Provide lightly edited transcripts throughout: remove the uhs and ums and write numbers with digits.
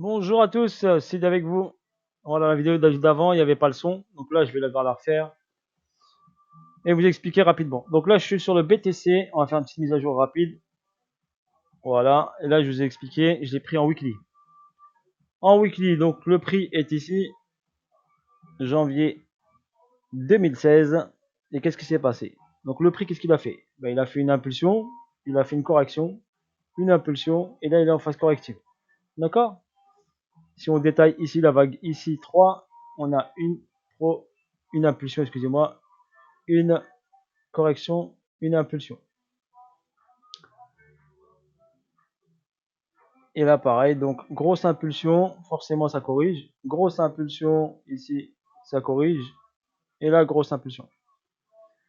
Bonjour à tous, c'est avec vous. Voilà, la vidéo d'avant, il n'y avait pas le son, donc là je vais devoir la refaire et vous expliquer rapidement. Donc là je suis sur le BTC, on va faire une petite mise à jour rapide. Voilà, et là je vous ai expliqué, je l'ai pris en weekly. En weekly, donc le prix est ici, janvier 2016. Et qu'est-ce qui s'est passé? Donc le prix, qu'est-ce qu'il a fait? Il a fait une impulsion, il a fait une correction, une impulsion, et là il est en phase corrective. D'accord? Si on détaille ici la vague ici 3, on a une impulsion, excusez-moi, une correction, une impulsion. Et là pareil, donc grosse impulsion, forcément ça corrige. Grosse impulsion ici, ça corrige. Et là grosse impulsion.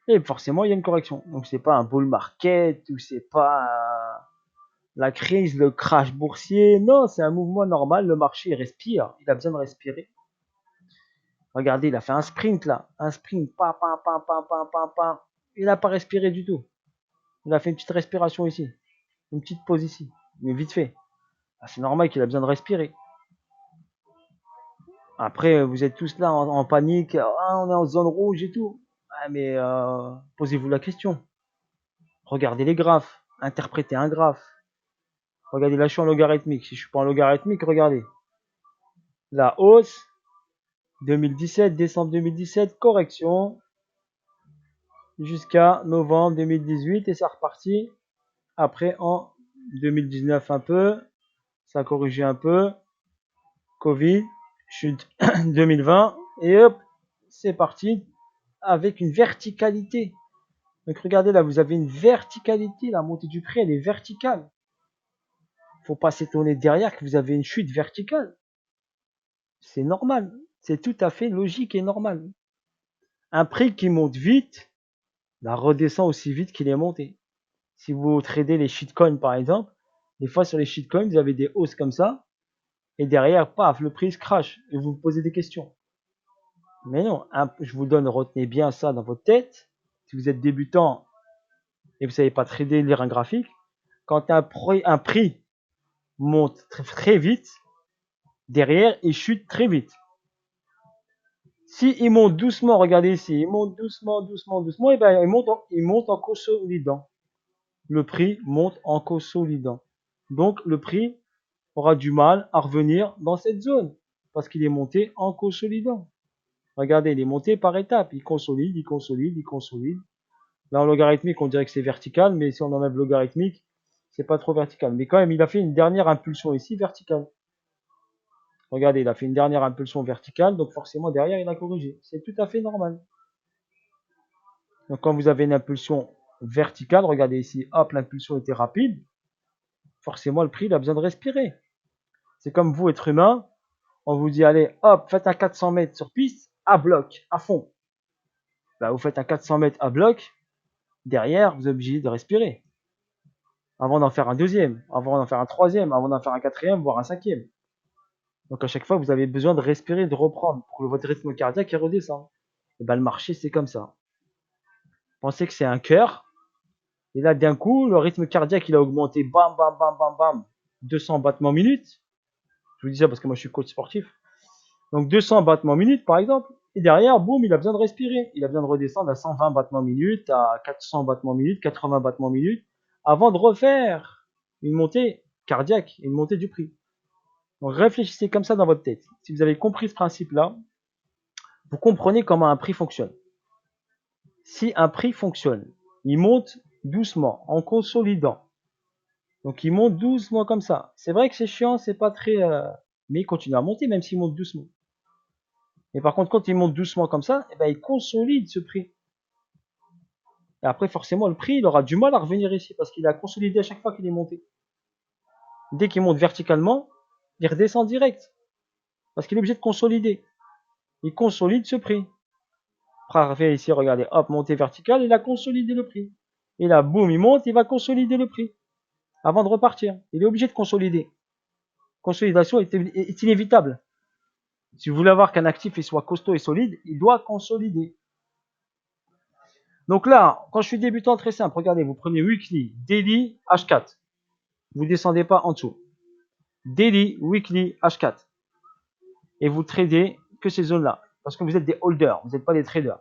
Et forcément il y a une correction. Donc c'est pas un bull market ou c'est pas la crise, le crash boursier. Non, c'est un mouvement normal. Le marché il respire, il a besoin de respirer. Regardez, il a fait un sprint là, un sprint, pam, pam, pam, pam, pam, pam, pam. Il n'a pas respiré du tout. Il a fait une petite respiration ici, une petite pause ici, mais vite fait. Ah, c'est normal qu'il a besoin de respirer. Après, vous êtes tous là en panique, ah, on est en zone rouge et tout. Ah, mais posez-vous la question. Regardez les graphes, interprétez un graphe. Regardez, là je suis en logarithmique. Si je suis pas en logarithmique, regardez. La hausse, 2017, décembre 2017, correction, jusqu'à novembre 2018 et ça repartit. Après en 2019 un peu, ça a corrigé un peu. Covid, chute 2020 et hop, c'est parti avec une verticalité. Donc regardez là, vous avez une verticalité, la montée du prix elle est verticale. Faut pas s'étonner derrière que vous avez une chute verticale. C'est normal, c'est tout à fait logique et normal. Un prix qui monte vite, la redescend aussi vite qu'il est monté. Si vous tradez les shitcoins par exemple, des fois sur les shitcoins, vous avez des hausses comme ça, et derrière, paf, le prix se crash, et vous vous posez des questions. Mais non, je vous donne, retenez bien ça dans votre tête. Si vous êtes débutant et vous ne savez pas trader, lire un graphique, quand un prix monte très vite, derrière, il chute très vite. Si il monte doucement, regardez ici, il monte doucement, doucement, doucement, et ben il monte en consolidant. Le prix monte en consolidant. Donc le prix aura du mal à revenir dans cette zone parce qu'il est monté en consolidant. Regardez, il est monté par étapes. Il consolide, il consolide, il consolide. Là, en logarithmique, on dirait que c'est vertical, mais si on enlève logarithmique, c'est pas trop vertical. Mais quand même, il a fait une dernière impulsion ici verticale. Regardez, il a fait une dernière impulsion verticale, donc forcément derrière, il a corrigé. C'est tout à fait normal. Donc quand vous avez une impulsion verticale, regardez ici, hop, l'impulsion était rapide. Forcément, le prix, il a besoin de respirer. C'est comme vous, être humain, on vous dit, allez, hop, faites un 400 mètres sur piste, à bloc, à fond. Bah, vous faites un 400 mètres à bloc, derrière, vous êtes obligé de respirer. Avant d'en faire un deuxième, avant d'en faire un troisième, avant d'en faire un quatrième, voire un cinquième. Donc à chaque fois, vous avez besoin de respirer, de reprendre pour que votre rythme cardiaque redescende. Et ben, le marché, c'est comme ça. Pensez que c'est un cœur, et là, d'un coup, le rythme cardiaque, il a augmenté, bam, bam, bam, bam, bam, 200 battements minutes. Je vous dis ça parce que moi, je suis coach sportif. Donc 200 battements minutes, par exemple. Et derrière, boum, il a besoin de respirer. Il a besoin de redescendre à 120 battements minutes, à 400 battements minutes, 80 battements minutes, avant de refaire une montée cardiaque, une montée du prix. Donc réfléchissez comme ça dans votre tête. Si vous avez compris ce principe-là, vous comprenez comment un prix fonctionne. Si un prix fonctionne, il monte doucement, en consolidant. Donc il monte doucement comme ça. C'est vrai que c'est chiant, c'est pas très... mais il continue à monter même s'il monte doucement. Mais par contre, quand il monte doucement comme ça, eh ben, il consolide ce prix. Et après, forcément, le prix, il aura du mal à revenir ici parce qu'il a consolidé à chaque fois qu'il est monté. Dès qu'il monte verticalement, il redescend direct parce qu'il est obligé de consolider. Il consolide ce prix. Après, ici, regardez, hop, montée verticale, il a consolidé le prix. Et là, boum, il monte, il va consolider le prix avant de repartir. Il est obligé de consolider. Consolidation est inévitable. Si vous voulez avoir qu'un actif soit costaud et solide, il doit consolider. Donc là, quand je suis débutant, très simple, regardez, vous prenez weekly, daily, H4. Vous ne descendez pas en dessous. daily, weekly, H4. Et vous tradez que ces zones-là. Parce que vous êtes des holders, vous n'êtes pas des traders.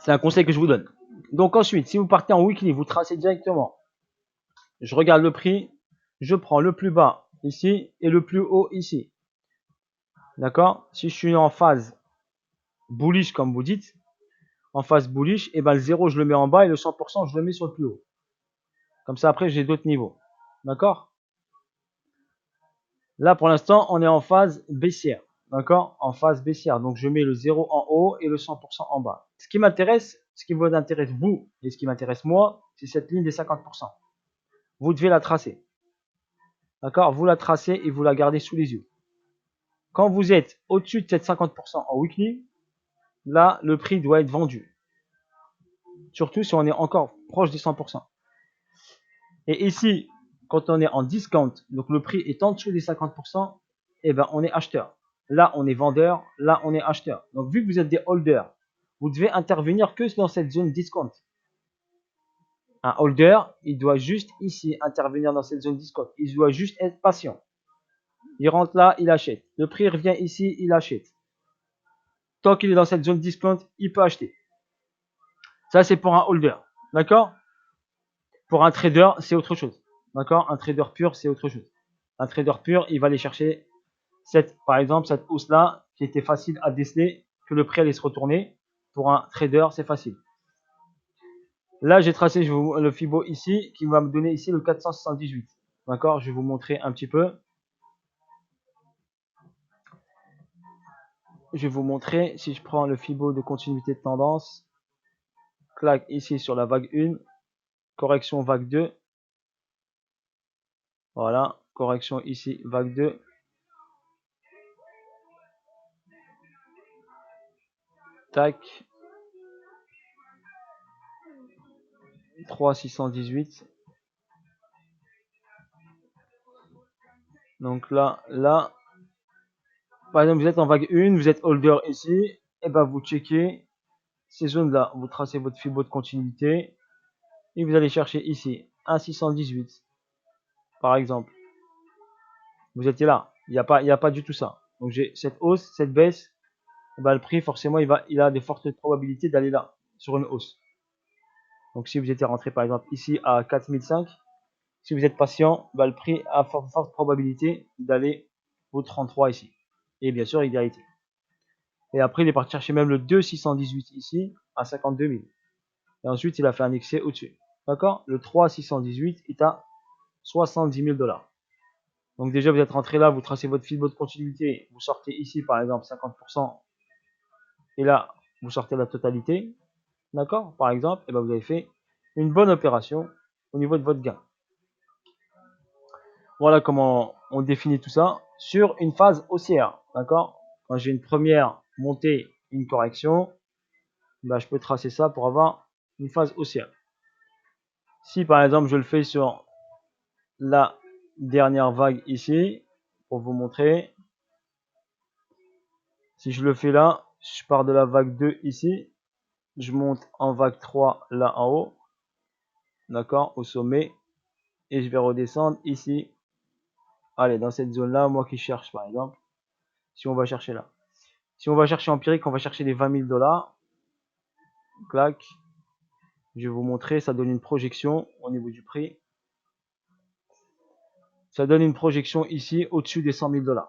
C'est un conseil que je vous donne. Donc ensuite, si vous partez en weekly, vous tracez directement. Je regarde le prix, je prends le plus bas ici et le plus haut ici. D'accord? Si je suis en phase bullish, comme vous dites, en phase bullish, et ben le 0, je le mets en bas et le 100%, je le mets sur le plus haut. Comme ça, après, j'ai d'autres niveaux. D'accord? Là, pour l'instant, on est en phase baissière. D'accord? En phase baissière. Donc, je mets le 0 en haut et le 100% en bas. Ce qui m'intéresse, ce qui vous intéresse vous, et ce qui m'intéresse moi, c'est cette ligne des 50%. Vous devez la tracer. D'accord? Vous la tracez et vous la gardez sous les yeux. Quand vous êtes au-dessus de cette 50% en weekly, là, le prix doit être vendu. Surtout si on est encore proche des 100%. Et ici, quand on est en discount, donc le prix est en dessous des 50%, eh ben on est acheteur. Là, on est vendeur. Là, on est acheteur. Donc, vu que vous êtes des holders, vous devez intervenir que dans cette zone discount. Un holder, il doit juste ici intervenir dans cette zone discount. Il doit juste être patient. Il rentre là, il achète. Le prix revient ici, il achète. Tant qu'il est dans cette zone discount, il peut acheter. Ça, c'est pour un holder. D'accord? Pour un trader, c'est autre chose. D'accord? Un trader pur, c'est autre chose. Un trader pur, il va aller chercher par exemple, cette hausse-là, qui était facile à déceler, que le prix allait se retourner. Pour un trader, c'est facile. Là, j'ai tracé le Fibo ici, qui va me donner ici le 478. D'accord? Je vais vous montrer un petit peu. Je vais vous montrer, si je prends le Fibo de continuité de tendance, clac ici sur la vague 1, correction vague 2. Voilà, correction ici, vague 2. Tac. 3,618. Donc là, par exemple, vous êtes en vague 1, vous êtes holder ici, et ben vous checkez ces zones-là. Vous tracez votre Fibo de continuité et vous allez chercher ici 1,618 par exemple. Vous étiez là, il n'y a pas du tout ça. Donc j'ai cette hausse, cette baisse, et ben le prix forcément il a des fortes probabilités d'aller là, sur une hausse. Donc si vous étiez rentré par exemple ici à 4005, si vous êtes patient, ben le prix a forte probabilité d'aller au 33 ici. Et bien sûr, il a été. Et après, il est parti chercher même le 2,618 ici à 52 000. Et ensuite, il a fait un excès au-dessus. D'accord? Le 3,618 est à 70 000 $. Donc déjà, vous êtes rentré là, vous tracez votre Fibo de continuité, vous sortez ici par exemple 50%, et là, vous sortez la totalité. D'accord? Par exemple, et ben, vous avez fait une bonne opération au niveau de votre gain. Voilà comment on définit tout ça sur une phase haussière. D'accord? Quand j'ai une première montée, une correction, ben, je peux tracer ça pour avoir une phase haussière. Si par exemple je le fais sur la dernière vague ici, pour vous montrer, si je le fais là, je pars de la vague 2 ici, je monte en vague 3 là en haut, d'accord, au sommet, et je vais redescendre ici, allez, dans cette zone là, moi qui cherche par exemple, si on va chercher là. Si on va chercher empirique, on va chercher les 20 000 $, clac, je vais vous montrer, ça donne une projection au niveau du prix. Ça donne une projection ici au-dessus des 100 000 $.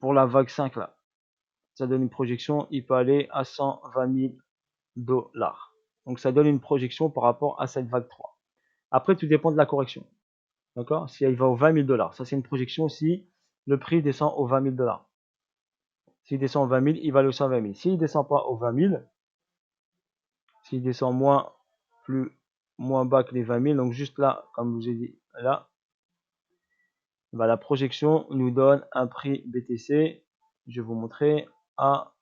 Pour la vague 5 là. Ça donne une projection, il peut aller à 120 000 $. Donc ça donne une projection par rapport à cette vague 3. Après, tout dépend de la correction. D'accord? Si elle va aux 20 000 $. Ça, c'est une projection si le prix descend aux 20 000 $. S'il descend aux 20 000, il va aller aux 120 000. S'il ne descend pas aux 20 000, s'il descend moins bas que les 20 000, donc juste là, comme je vous ai dit, là, bah, la projection nous donne un prix BTC, je vais vous montrer, à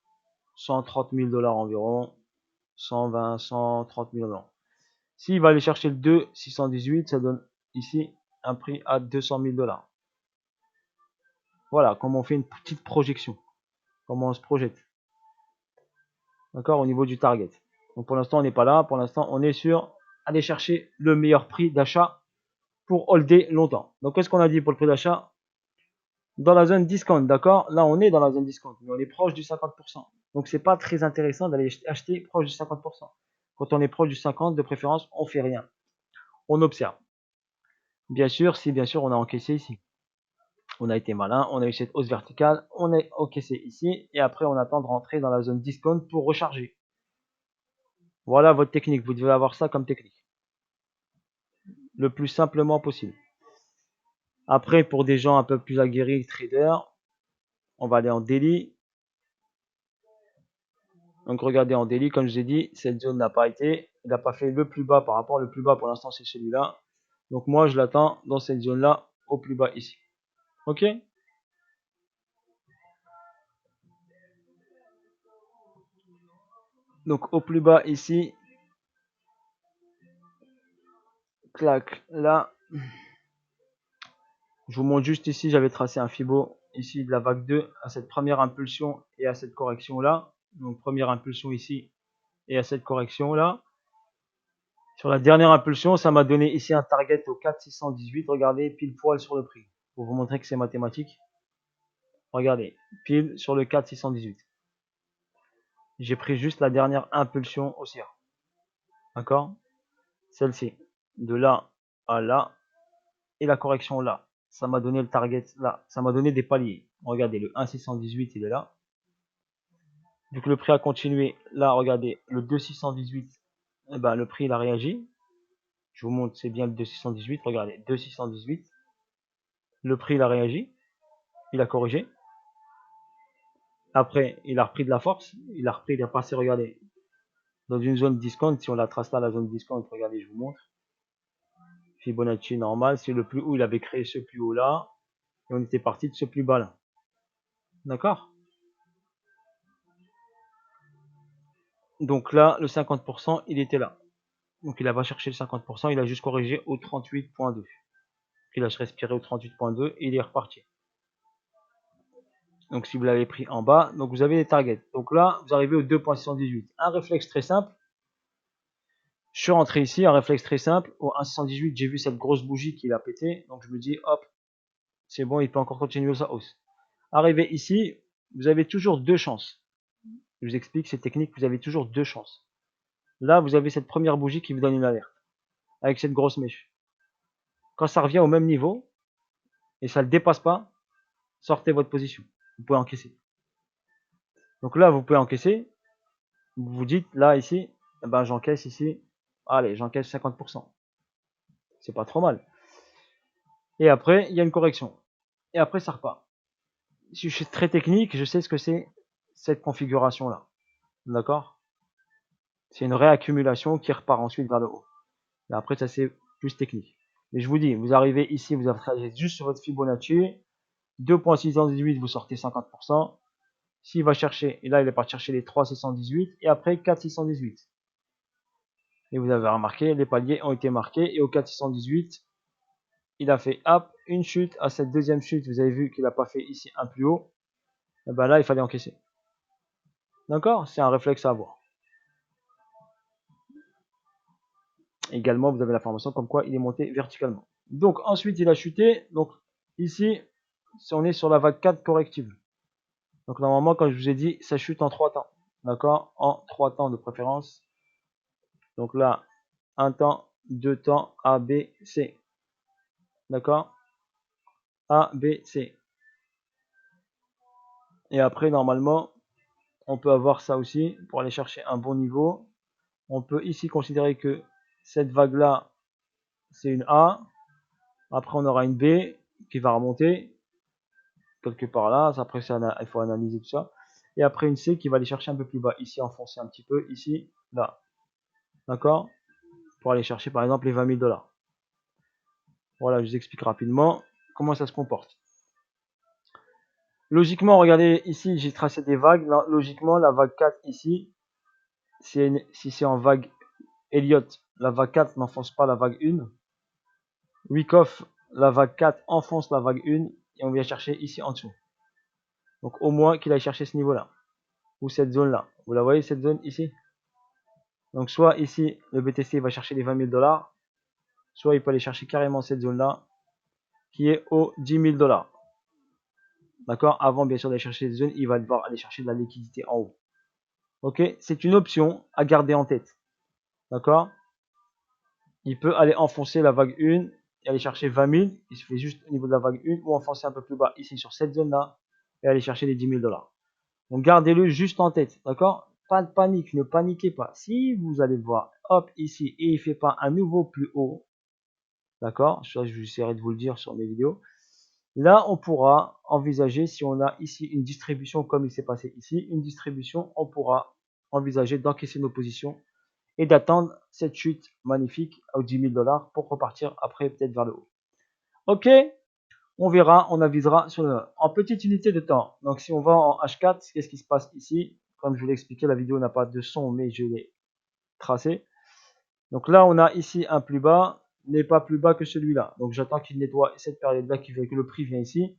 130 000 $ environ, 120, 130 000 $. S'il va aller chercher le 2,618, ça donne ici un prix à 200 000 $. Voilà comment on fait une petite projection, comment on se projette. D'accord, au niveau du target. Donc pour l'instant, on n'est pas là. Pour l'instant, on est sur aller chercher le meilleur prix d'achat pour holder longtemps. Donc, qu'est-ce qu'on a dit pour le prix d'achat? Dans la zone discount, d'accord? Là, on est dans la zone discount, mais on est proche du 50%. Donc, c'est pas très intéressant d'aller acheter proche du 50%. Quand on est proche du 50%, de préférence, on fait rien. On observe. Bien sûr, si bien sûr on a encaissé ici. On a été malin, on a eu cette hausse verticale, on est encaissé ici, et après on attend de rentrer dans la zone discount pour recharger. Voilà votre technique, vous devez avoir ça comme technique. Le plus simplement possible. Après, pour des gens un peu plus aguerris, traders, on va aller en daily. Donc regardez en daily, comme je vous ai dit, cette zone n'a pas été, il n'a pas fait le plus bas par rapport, le plus bas pour l'instant c'est celui-là. Donc moi je l'attends dans cette zone-là, au plus bas ici. Ok? Donc au plus bas ici, clac, là. Je vous montre juste ici, j'avais tracé un Fibo ici de la vague 2 à cette première impulsion et à cette correction là. Donc première impulsion ici et à cette correction là. Sur la dernière impulsion, ça m'a donné ici un target au 4,618. Regardez, pile poil sur le prix. Pour vous montrer que c'est mathématique. Regardez, pile sur le 4,618. J'ai pris juste la dernière impulsion haussière. D'accord? Celle-ci. De là à là. Et la correction là. Ça m'a donné le target là. Ça m'a donné des paliers. Regardez, le 1,618, il est là. Vu que le prix a continué, là, regardez, le 2,618, eh ben, le prix il a réagi. Je vous montre, c'est bien le 2,618. Regardez, 2,618. Le prix il a réagi. Il a corrigé. Après, il a repris de la force. Il est passé, regardez, dans une zone discount. Si on la trace là, la zone discount, regardez, je vous montre. Fibonacci normal, c'est le plus haut. Il avait créé ce plus haut là. Et on était parti de ce plus bas là. D'accord? Donc là, le 50%, il était là. Donc il a pas cherché le 50%, il a juste corrigé au 38,2. Il a respiré au 38,2 et il est reparti. Donc si vous l'avez pris en bas, donc vous avez des targets. Donc là, vous arrivez au 2,618. Un réflexe très simple. Je suis rentré ici, un réflexe très simple. Au 1,618, j'ai vu cette grosse bougie qui a pété. Donc je me dis, hop, c'est bon, il peut encore continuer sa hausse. Arrivé ici, vous avez toujours deux chances. Je vous explique ces techniques, vous avez toujours deux chances. Là, vous avez cette première bougie qui vous donne une alerte. Avec cette grosse mèche. Quand ça revient au même niveau, et ça ne le dépasse pas, sortez votre position. Vous pouvez encaisser. Donc là, vous pouvez encaisser. Vous vous dites, là, ici, eh ben, j'encaisse ici. Allez, j'encaisse 50%. C'est pas trop mal. Et après, il y a une correction. Et après, ça repart. Si je suis très technique, je sais ce que c'est cette configuration-là. D'accord? C'est une réaccumulation qui repart ensuite vers le haut. Et après, ça, c'est plus technique. Mais je vous dis, vous arrivez ici, vous travaillez juste sur votre Fibonacci. 2,618, vous sortez 50%. S'il va chercher, et là, il est parti chercher les 3,618 et après 4,618. Et vous avez remarqué, les paliers ont été marqués. Et au 4,618, il a fait hop, une chute. À cette deuxième chute, vous avez vu qu'il n'a pas fait ici un plus haut. Et ben là, il fallait encaisser. D'accord? C'est un réflexe à avoir. Également, vous avez l'information comme quoi il est monté verticalement. Donc ensuite, il a chuté. Donc ici, on est sur la vague 4 corrective. Donc normalement, comme je vous ai dit, ça chute en 3 temps. D'accord? En 3 temps de préférence. Donc là, un temps, 2 temps, A, B, C. D'accord? A, B, C. Et après, normalement, on peut avoir ça aussi pour aller chercher un bon niveau. On peut ici considérer que cette vague-là, c'est une A. Après, on aura une B qui va remonter quelque part là. Après, il faut analyser tout ça. Et après, une C qui va aller chercher un peu plus bas. Ici, enfoncer un petit peu. Ici, là. D'accord? Pour aller chercher, par exemple, les 20 000 $. Voilà, je vous explique rapidement comment ça se comporte. Logiquement, regardez ici, j'ai tracé des vagues. Logiquement, la vague 4 ici, si c'est en vague Elliott, la vague 4 n'enfonce pas la vague 1. Wyckoff, la vague 4 enfonce la vague 1 et on vient chercher ici en dessous. Donc au moins qu'il aille chercher ce niveau-là ou cette zone-là. Vous la voyez cette zone ici? Donc soit ici, le BTC va chercher les 20 000 $, soit il peut aller chercher carrément cette zone-là, qui est aux 10 000 $. D'accord? Avant, bien sûr, d'aller chercher des zones, il va devoir aller chercher de la liquidité en haut. Ok? C'est une option à garder en tête. D'accord? Il peut aller enfoncer la vague 1 et aller chercher 20 000. Il se fait juste au niveau de la vague 1 ou enfoncer un peu plus bas ici sur cette zone-là et aller chercher les 10 000 $. Donc gardez-le juste en tête. D'accord? Pas de panique, ne paniquez pas. Si vous allez voir, hop, ici, et il ne fait pas un nouveau plus haut, d'accord? Ça, je essaierai de vous le dire sur mes vidéos. Là, on pourra envisager, si on a ici une distribution comme il s'est passé ici, une distribution, on pourra envisager d'encaisser nos positions et d'attendre cette chute magnifique aux 10 000 $ pour repartir après peut-être vers le haut. Ok, on verra, on avisera en petite unité de temps. Donc si on va en H4, qu'est-ce qui se passe ici? Comme je vous l'ai expliqué, la vidéo n'a pas de son, mais je l'ai tracé. Donc là, on a ici un plus bas, n'est pas plus bas que celui-là. Donc j'attends qu'il nettoie cette période-là, qui fait que le prix vient ici,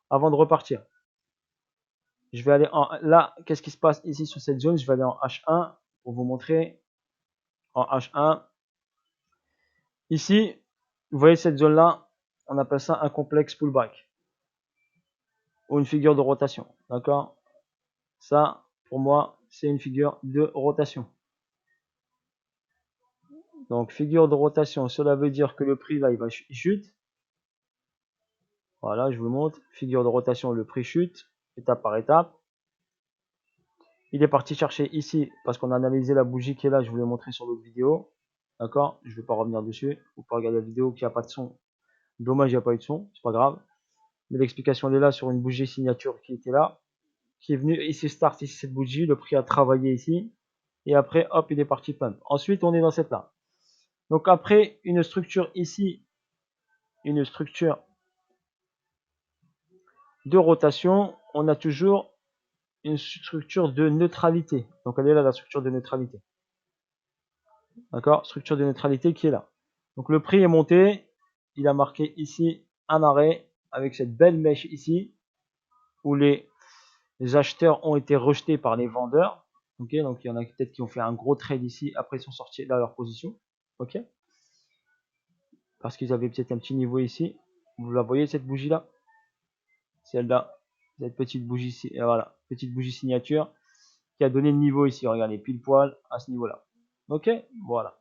avant de repartir. Je vais aller là, qu'est-ce qui se passe ici sur cette zone? Je vais aller en H1 pour vous montrer. En H1, ici, vous voyez cette zone-là, on appelle ça un complexe pullback ou une figure de rotation. D'accord? Ça, pour moi, c'est une figure de rotation. Donc, figure de rotation, cela veut dire que le prix, là, il chute. Voilà, je vous montre. Figure de rotation, le prix chute, étape par étape. Il est parti chercher ici, parce qu'on a analysé la bougie qui est là, je vous l'ai montré sur l'autre vidéo. D'accord? Je ne vais pas revenir dessus. Vous pouvez regarder la vidéo qui n'a pas de son. Dommage, il n'y a pas eu de son, c'est pas grave. Mais l'explication elle est là sur une bougie signature qui était là, qui est venue ici start ici cette bougie, le prix a travaillé ici, et après hop il est parti pump. Ensuite on est dans cette là. Donc après une structure ici, une structure de rotation, on a toujours une structure de neutralité. Donc elle est là la structure de neutralité. D'accord? Structure de neutralité qui est là. Donc le prix est monté, il a marqué ici un arrêt avec cette belle mèche ici où les acheteurs ont été rejetés par les vendeurs. Ok, donc il y en a peut-être qui ont fait un gros trade ici, après ils sont sortis de leur position. Ok, parce qu'ils avaient peut-être un petit niveau ici. Vous la voyez cette bougie là, celle-là, cette petite bougie ici, voilà, petite bougie signature qui a donné le niveau ici. Regardez, pile poil à ce niveau-là. Ok, voilà.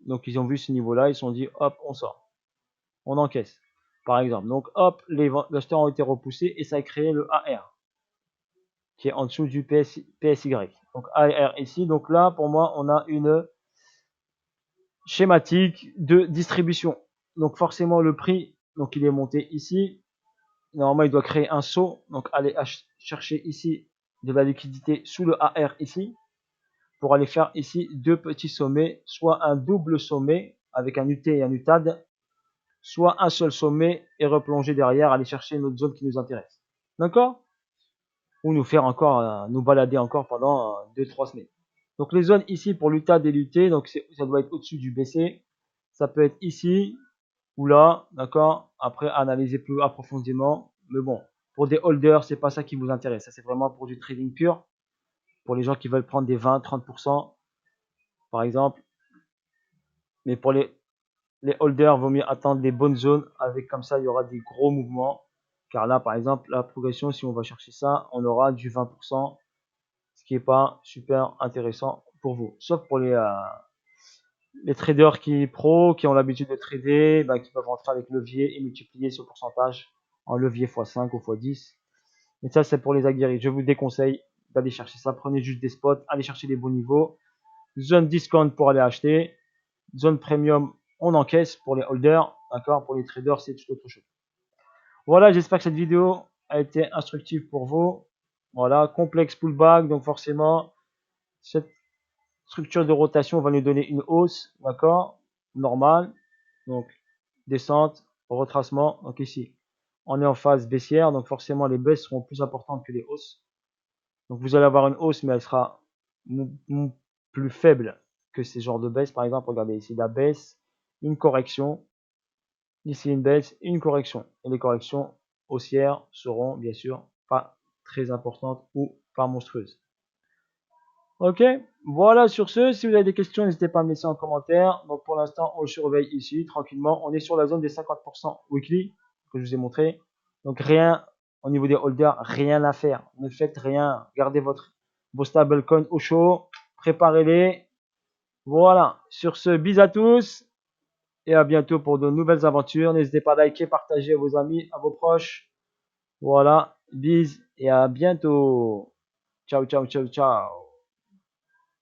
Donc ils ont vu ce niveau-là, ils se sont dit hop, on sort, on encaisse. Par exemple, donc hop, les acheteurs ont été repoussés et ça a créé le AR qui est en dessous du PSY. Donc AR ici, donc là pour moi on a une schématique de distribution. Donc forcément le prix, donc il est monté ici. Normalement il doit créer un saut, donc aller chercher ici de la liquidité sous le AR ici, pour aller faire ici deux petits sommets, soit un double sommet avec un UT et un UTAD, soit un seul sommet et replonger derrière, aller chercher une autre zone qui nous intéresse. D'accord? Ou nous faire encore, nous balader encore pendant 2-3 semaines. Donc les zones ici pour l'UTAD et l'UT, donc ça doit être au-dessus du BC. Ça peut être ici ou là, d'accord? Après, analyser plus approfondément. Mais bon, pour des holders, c'est pas ça qui vous intéresse. Ça, c'est vraiment pour du trading pur. Pour les gens qui veulent prendre des 20-30%, par exemple. Mais pour les holders, il vaut mieux attendre les bonnes zones. Avec comme ça, il y aura des gros mouvements. Car là, par exemple, la progression, si on va chercher ça, on aura du 20%. Ce qui n'est pas super intéressant pour vous. Sauf pour les traders qui ont l'habitude de trader, bah, qui peuvent rentrer avec levier et multiplier ce pourcentage en levier x5 ou x10. Mais ça, c'est pour les aguerris. Je vous déconseille d'aller chercher ça. Prenez juste des spots, allez chercher les bons niveaux. Zone discount pour aller acheter. Zone premium, on encaisse pour les holders. D'accord? Pour les traders, c'est tout autre chose. Voilà, j'espère que cette vidéo a été instructive pour vous. Voilà, complexe pullback. Donc forcément, cette structure de rotation va nous donner une hausse, d'accord, normale, donc descente, retracement. Donc ici, on est en phase baissière, donc forcément les baisses seront plus importantes que les hausses. Donc vous allez avoir une hausse, mais elle sera plus faible que ces genres de baisses. Par exemple, regardez ici la baisse, une correction, ici une baisse, une correction. Et les corrections haussières seront bien sûr pas très importantes ou pas monstrueuses. Ok, voilà sur ce, si vous avez des questions, n'hésitez pas à me laisser en commentaire. Donc pour l'instant, on surveille ici tranquillement. On est sur la zone des 50% weekly que je vous ai montré. Donc rien au niveau des holders, rien à faire. Ne faites rien. Gardez vos stablecoins au chaud, préparez-les. Voilà, sur ce, bis à tous et à bientôt pour de nouvelles aventures. N'hésitez pas à liker, partager à vos amis, à vos proches. Voilà, bis et à bientôt. Ciao, ciao, ciao, ciao.